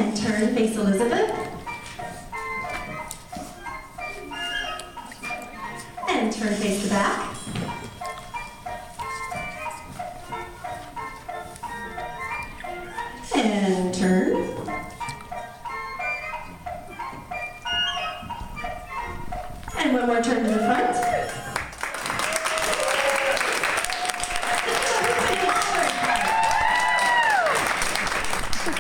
And turn, face Elizabeth. And turn, face the back. And turn. And one more turn to the front.